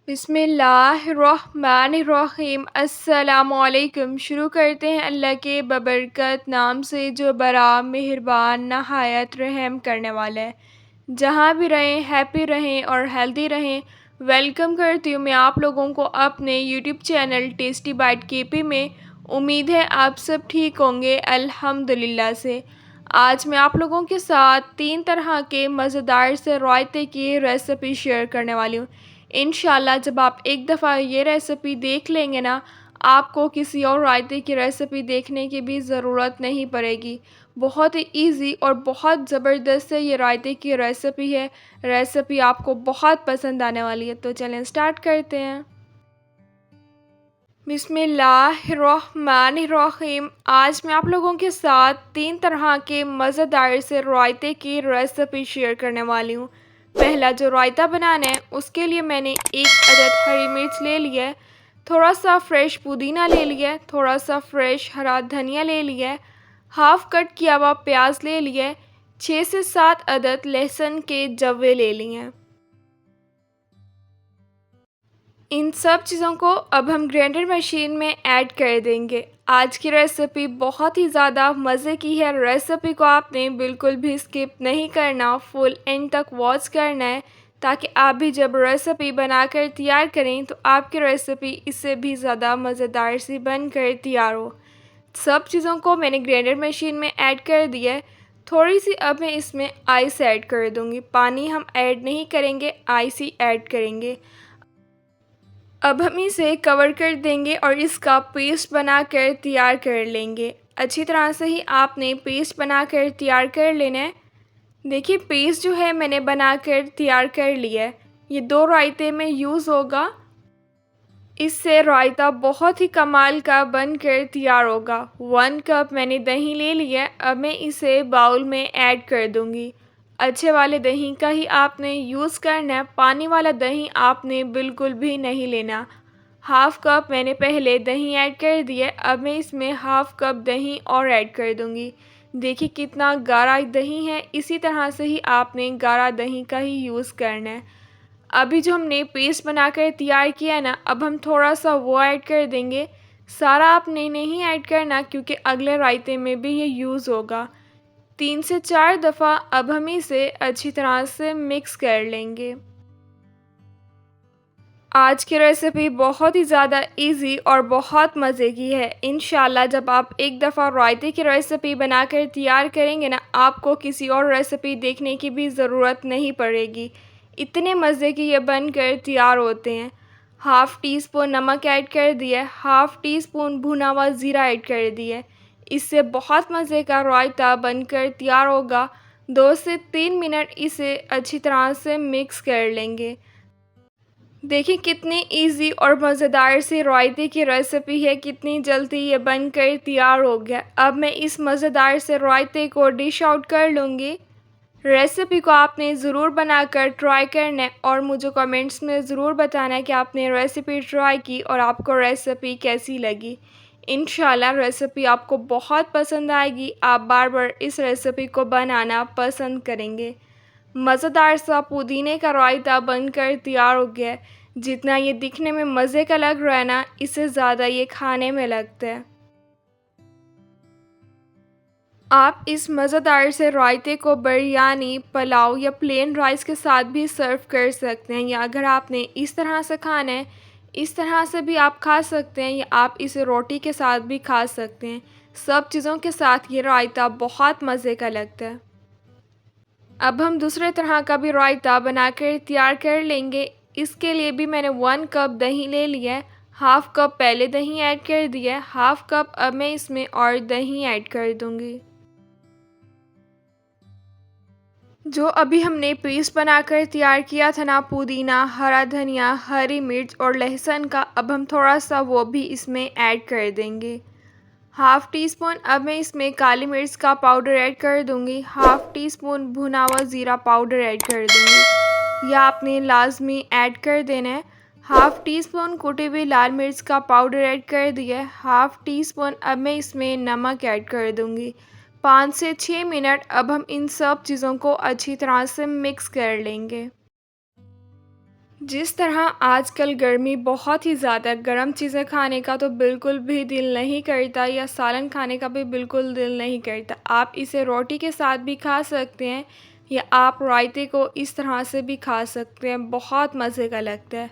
बिस्मिल्लाहिर्रहमानिर्रहीम अस्सलामुअलैकुम। शुरू करते हैं अल्लाह के बबरकत नाम से जो बड़ा मेहरबान नहायत रहम करने वाला है। जहाँ भी रहें हैप्पी रहें और हेल्दी रहें। वेलकम करती हूँ मैं आप लोगों को अपने YouTube channel Tasty Bite KP में। उम्मीद है आप सब ठीक होंगे अल्हम्दुलिल्लाह से। आज मैं आप लोगों के साथ 3 तरह के मज़ेदार से रायते की रेसिपी शेयर करने वाली हूँ। इंशाल्लाह जब आप एक दफ़ा ये रेसिपी देख लेंगे ना, आपको किसी और रायते की रेसिपी देखने की भी ज़रूरत नहीं पड़ेगी। बहुत ही ईज़ी और बहुत ज़बरदस्त है ये रायते की रेसिपी है। रेसिपी आपको बहुत पसंद आने वाली है, तो चलें स्टार्ट करते हैं। बिस्मिल्लाहिर्रहमानिर्रहीम। आज मैं आप लोगों के साथ 3 तरह के मज़ेदार से रायते की रेसिपी शेयर करने वाली हूँ। पहला जो रायता बनाना है उसके लिए मैंने 1 अदद हरी मिर्च ले लिया है, थोड़ा सा फ्रेश पुदीना ले लिया है, थोड़ा सा फ्रेश हरा धनिया ले लिया है, हाफ़ कट किया हुआ प्याज ले लिया है, 6 से 7 अदद लहसुन के जवे ले लिए हैं। इन सब चीज़ों को अब हम ग्राइंडर मशीन में ऐड कर देंगे। आज की रेसिपी बहुत ही ज़्यादा मज़े की है। रेसिपी को आपने बिल्कुल भी स्किप नहीं करना, फुल एंड तक वॉच करना है, ताकि आप भी जब रेसिपी बनाकर तैयार करें तो आपकी रेसिपी इससे भी ज़्यादा मज़ेदार सी बनकर तैयार हो। सब चीज़ों को मैंने ग्राइंडर मशीन में ऐड कर दिया है। थोड़ी सी अब मैं इसमें आइस ऐड कर दूँगी। पानी हम ऐड नहीं करेंगे, आइस ही ऐड करेंगे। अब हम इसे कवर कर देंगे और इसका पेस्ट बनाकर तैयार कर लेंगे। अच्छी तरह से ही आपने पेस्ट बनाकर तैयार कर लेना है। देखिए पेस्ट जो है मैंने बनाकर तैयार कर लिया है। ये 2 रायते में यूज़ होगा। इससे रायता बहुत ही कमाल का बनकर तैयार होगा। 1 कप मैंने दही ले लिया है। अब मैं इसे बाउल में ऐड कर दूँगी। अच्छे वाले दही का ही आपने यूज़ करना है, पानी वाला दही आपने बिल्कुल भी नहीं लेना। हाफ़ कप मैंने पहले दही ऐड कर दिया है। अब मैं इसमें हाफ़ कप दही और ऐड कर दूँगी। देखिए कितना गाढ़ा दही है, इसी तरह से ही आपने गाढ़ा दही का ही यूज़ करना है। अभी जो हमने पेस्ट बनाकर तैयार किया है ना, अब हम थोड़ा सा वो ऐड कर देंगे। सारा आपने नहीं ऐड करना क्योंकि अगले रायते में भी ये यूज़ होगा। 3 से 4 दफ़ा अब हम इसे अच्छी तरह से मिक्स कर लेंगे। आज की रेसिपी बहुत ही ज़्यादा इजी और बहुत मज़े की है। इंशाल्लाह जब आप एक दफ़ा रायते की रेसिपी बनाकर तैयार करेंगे ना, आपको किसी और रेसिपी देखने की भी ज़रूरत नहीं पड़ेगी। इतने मज़े की ये बनकर तैयार होते हैं। हाफ़ टी स्पून नमक ऐड कर दिया, हाफ़ टी स्पून भुना हुआ ज़ीरा ऐड कर दिया। इससे बहुत मज़े का रायता बनकर तैयार होगा। 2 से 3 मिनट इसे अच्छी तरह से मिक्स कर लेंगे। देखिए कितनी इजी और मज़ेदार सी रायते की रेसिपी है, कितनी जल्दी ये बनकर तैयार हो गया। अब मैं इस मज़ेदार से रायते को डिश आउट कर लूँगी। रेसिपी को आपने ज़रूर बनाकर ट्राई करना है और मुझे कमेंट्स में ज़रूर बताना है कि आपने रेसिपी ट्राई की और आपको रेसिपी कैसी लगी। इंशाल्लाह रेसिपी आपको बहुत पसंद आएगी। आप बार बार इस रेसिपी को बनाना पसंद करेंगे। मज़ेदार सा पुदीने का रायता बनकर तैयार हो गया है। जितना ये दिखने में मज़े का लग रहा है ना, इससे ज़्यादा ये खाने में लगता है। आप इस मज़ेदार से रायते को बिरयानी, पुलाव या प्लेन राइस के साथ भी सर्व कर सकते हैं, या अगर आपने इस तरह से खाना है, इस तरह से भी आप खा सकते हैं, या आप इसे रोटी के साथ भी खा सकते हैं। सब चीज़ों के साथ ये रायता बहुत मज़े का लगता है। अब हम दूसरे तरह का भी रायता बनाकर तैयार कर लेंगे। इसके लिए भी मैंने 1 कप दही ले लिया है। हाफ़ कप पहले दही ऐड कर दिया है, हाफ़ कप अब मैं इसमें और दही ऐड कर दूँगी। जो अभी हमने पेस्ट बनाकर तैयार किया था ना, पुदीना, हरा धनिया, हरी मिर्च और लहसुन का, अब हम थोड़ा सा वो भी इसमें ऐड कर देंगे। हाफ़ टी स्पून अब मैं इसमें काली मिर्च का पाउडर ऐड कर दूंगी। हाफ़ टी स्पून भुना हुआ ज़ीरा पाउडर ऐड कर दूंगी। यह आपने लाजमी ऐड कर देना है। हाफ़ टी स्पून कुटी हुई लाल मिर्च का पाउडर ऐड कर दिया है। हाफ़ टी स्पून अब मैं इसमें नमक ऐड कर दूंगी। 5 से 6 मिनट अब हम इन सब चीज़ों को अच्छी तरह से मिक्स कर लेंगे। जिस तरह आजकल गर्मी बहुत ही ज़्यादा गर्म चीज़ें खाने का तो बिल्कुल भी दिल नहीं करता या सालन खाने का भी बिल्कुल दिल नहीं करता। आप इसे रोटी के साथ भी खा सकते हैं या आप रायते को इस तरह से भी खा सकते हैं, बहुत मज़े का लगता है।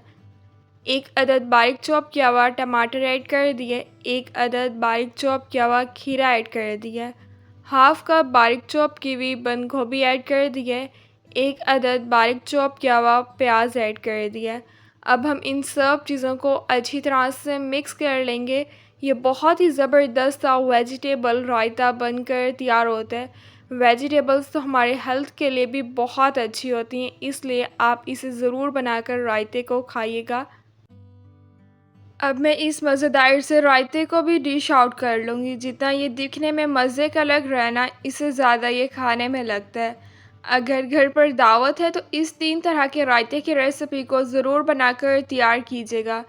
1 अदद बारीक चॉप किया हुआ टमाटर ऐड कर दिए, 1 अदद बारीक चॉप किया हुआ खीरा ऐड कर दिया, हाफ़ कप बारीक चॉप की हुई बंद गोभी ऐड कर दिए, 1 अदद बारीक चॉप किया हुआ प्याज ऐड कर दिया। अब हम इन सब चीज़ों को अच्छी तरह से मिक्स कर लेंगे। ये बहुत ही ज़बरदस्त सा वेजिटेबल रायता बनकर तैयार होता है। वेजिटेबल्स तो हमारे हेल्थ के लिए भी बहुत अच्छी होती हैं, इसलिए आप इसे ज़रूर बनाकर रायते को खाइएगा। अब मैं इस मज़ेदार से रायते को भी डिश आउट कर लूँगी। जितना ये दिखने में मज़े का लग रहा है ना, इससे ज़्यादा ये खाने में लगता है। अगर घर पर दावत है तो इस 3 तरह के रायते की रेसिपी को ज़रूर बनाकर तैयार कीजिएगा।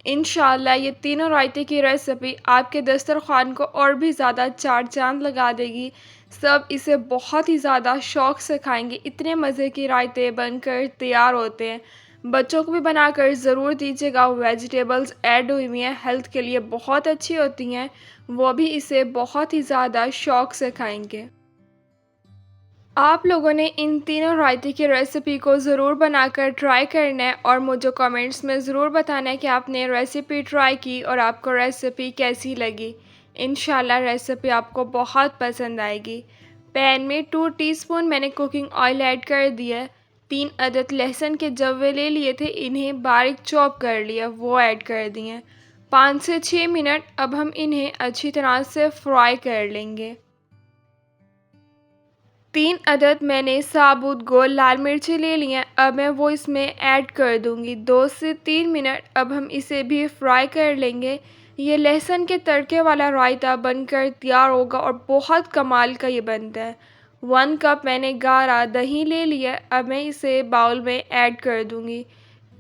इंशाअल्लाह ये तीनों रायते की रेसिपी आपके दस्तरख़्वान को और भी ज़्यादा चार चाँद लगा देगी। सब इसे बहुत ही ज़्यादा शौक़ से खाएँगे, इतने मज़े के रायते बनकर तैयार होते हैं। बच्चों को भी बनाकर ज़रूर दीजिएगा। वेजिटेबल्स ऐड हुई हुई हैं, हेल्थ के लिए बहुत अच्छी होती हैं, वो भी इसे बहुत ही ज़्यादा शौक़ से खाएँगे। आप लोगों ने इन तीनों रायते की रेसिपी को ज़रूर बनाकर ट्राई करना है और मुझे कमेंट्स में ज़रूर बताना है कि आपने रेसिपी ट्राई की और आपको रेसिपी कैसी लगी। इंशाल्लाह रेसिपी आपको बहुत पसंद आएगी। पैन में 2 टीस्पून मैंने कुकिंग ऑयल ऐड कर दिया है। 3 अदद लहसुन के जवे ले लिए थे, इन्हें बारीक चॉप कर लिया, वो ऐड कर दिए। 5 से 6 मिनट अब हम इन्हें अच्छी तरह से फ्राई कर लेंगे। 3 अदद मैंने साबुत गोल लाल मिर्ची ले ली हैं, अब मैं वो इसमें ऐड कर दूँगी। 2 से 3 मिनट अब हम इसे भी फ्राई कर लेंगे। ये लहसुन के तड़के वाला रायता बनकर तैयार होगा और बहुत कमाल का ये बनता है। 1 कप मैंने गाढ़ा दही ले लिया, अब मैं इसे बाउल में ऐड कर दूँगी।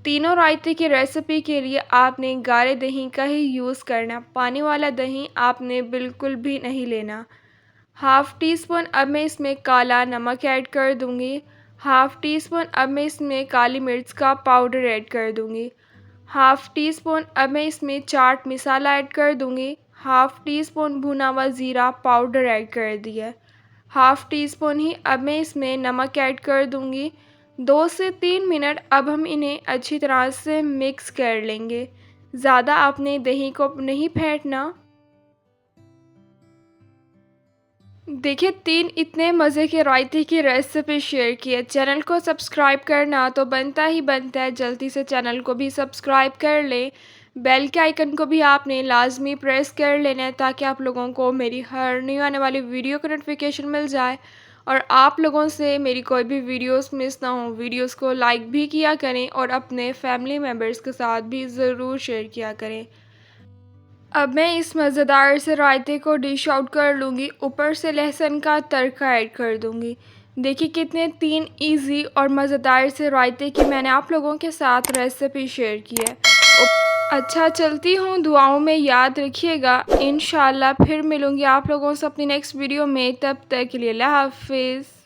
तीनों रायते की रेसिपी के लिए आपने गाढ़े दही का ही यूज़ करना, पानी वाला दही आपने बिल्कुल भी नहीं लेना। हाफ़ टी स्पून अब मैं इसमें काला नमक ऐड कर दूँगी। हाफ़ टी स्पून अब मैं इसमें काली मिर्च का पाउडर ऐड कर दूँगी। हाफ़ टी स्पून अब मैं इसमें चाट मसाला ऐड कर दूँगी। हाफ़ टी स्पून भुना हुआ ज़ीरा पाउडर ऐड कर दिया। हाफ़ टी स्पून ही अब मैं इसमें नमक ऐड कर दूँगी। 2 से 3 मिनट अब हम इन्हें अच्छी तरह से मिक्स कर लेंगे। ज़्यादा आपने दही को नहीं फेंटना। देखिए 3 इतने मज़े के रायते की रेसिपी शेयर की है। चैनल को सब्सक्राइब करना तो बनता ही बनता है, जल्दी से चैनल को भी सब्सक्राइब कर लें। बेल के आइकन को भी आपने लाज़मी प्रेस कर लेना है ताकि आप लोगों को मेरी हर न्यू आने वाली वीडियो का नोटिफिकेशन मिल जाए और आप लोगों से मेरी कोई भी वीडियोस मिस ना हो। वीडियोस को लाइक भी किया करें और अपने फैमिली मेम्बर्स के साथ भी ज़रूर शेयर किया करें। अब मैं इस मज़ेदार से रायते को डिश आउट कर लूँगी, ऊपर से लहसुन का तड़का ऐड कर दूँगी। देखिए कितने 3 इजी और मज़ेदार से रायते की मैंने आप लोगों के साथ रेसिपी शेयर की है। अच्छा चलती हूँ, दुआओं में याद रखिएगा। इंशाल्लाह फिर मिलूँगी आप लोगों से अपनी नेक्स्ट वीडियो में, तब तक के लिए अल्लाह हाफ़िज़।